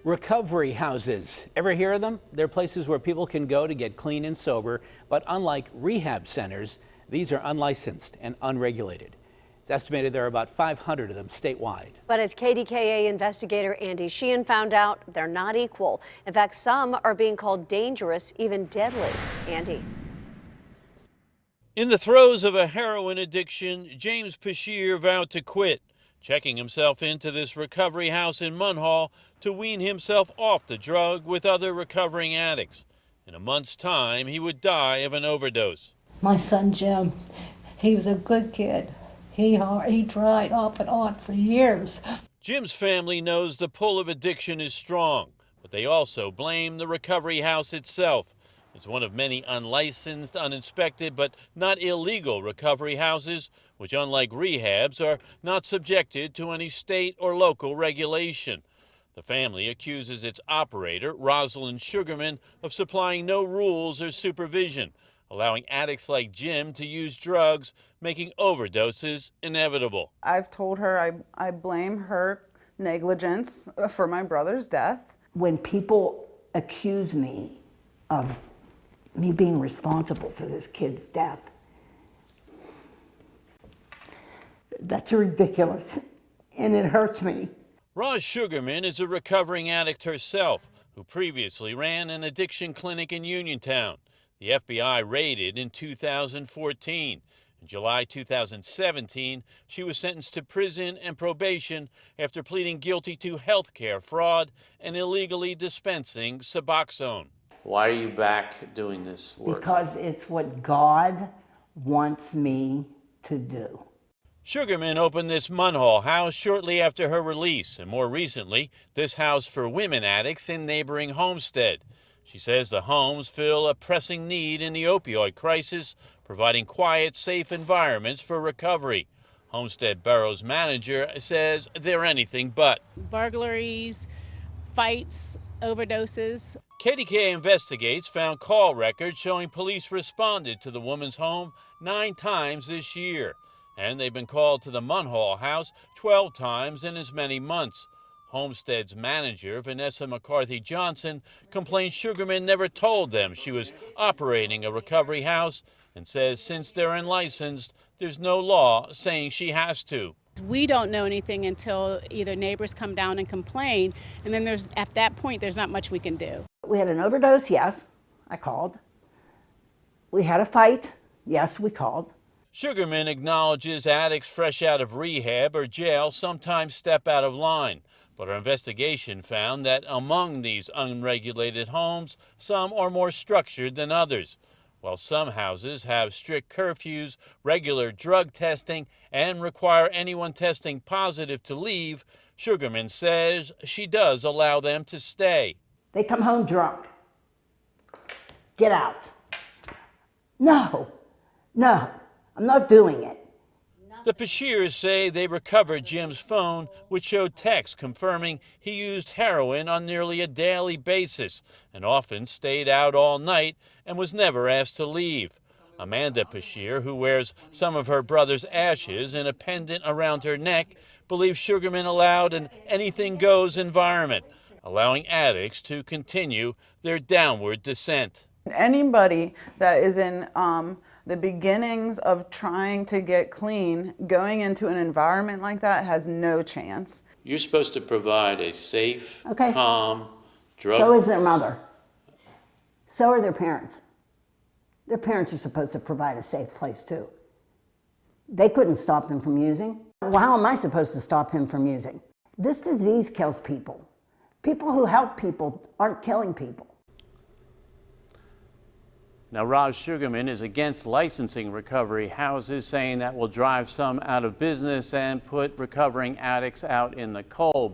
Recovery houses. Ever hear of them? They're places where people can go to get clean and sober, but unlike rehab centers, these are unlicensed and unregulated. It's estimated there are about 500 of them statewide. But as KDKA investigator Andy Sheehan found out, they're not equal. In fact, some are being called dangerous, even deadly. Andy. In the throes of a heroin addiction, James Beshear vowed to quit, checking himself into this recovery house in Munhall to wean himself off the drug with other recovering addicts. In a month's time, he would die of an overdose. My son Jim, he was a good kid. He tried off and on for years. Jim's family knows the pull of addiction is strong, but they also blame the recovery house itself. It's one of many unlicensed, uninspected, but not illegal recovery houses, which, unlike rehabs, are not subjected to any state or local regulation. The family accuses its operator, Raj Sugarman, of supplying no rules or supervision, allowing addicts like Jim to use drugs, making overdoses inevitable. I've told her I blame her negligence for my brother's death. When people accuse me of me being responsible for this kid's death, that's ridiculous, and it hurts me. Raj Sugarman is a recovering addict herself, who previously ran an addiction clinic in Uniontown. The FBI raided in 2014. In July 2017, she was sentenced to prison and probation after pleading guilty to health care fraud and illegally dispensing Suboxone. Why are you back doing this work? Because it's what God wants me to do. Sugarman opened this Munhall house shortly after her release, and more recently, this house for women addicts in neighboring Homestead. She says the homes fill a pressing need in the opioid crisis, providing quiet, safe environments for recovery. Homestead Borough's manager says they're anything but. Burglaries, fights, overdoses. KDKA Investigates found call records showing police responded to the woman's home 9 times this year, and they've been called to the Munhall house 12 times in as many months. Homestead's manager, Vanessa McCarthy Johnson, complained Sugarman never told them she was operating a recovery house and says since they're unlicensed, there's no law saying she has to. We don't know anything until either neighbors come down and complain, and then at that point, there's not much we can do. We had an overdose, yes, I called. We had a fight, yes, we called. Sugarman acknowledges addicts fresh out of rehab or jail sometimes step out of line. But our investigation found that among these unregulated homes, some are more structured than others. While some houses have strict curfews, regular drug testing, and require anyone testing positive to leave, Sugarman says she does allow them to stay. They come home drunk. Get out. No, I'm not doing it. The Beshears say they recovered Jim's phone, which showed texts confirming he used heroin on nearly a daily basis and often stayed out all night and was never asked to leave. Amanda Beshear, who wears some of her brother's ashes in a pendant around her neck, believes Sugarman allowed an anything-goes environment, allowing addicts to continue their downward descent. Anybody that is in the beginnings of trying to get clean, going into an environment like that has no chance. You're supposed to provide a safe, Okay. calm, drug... So is their mother. So are their parents. Their parents are supposed to provide a safe place too. They couldn't stop him from using. Well, how am I supposed to stop him from using? This disease kills people. People who help people aren't killing people. Now, Raj Sugarman is against licensing recovery houses, saying that will drive some out of business and put recovering addicts out in the cold.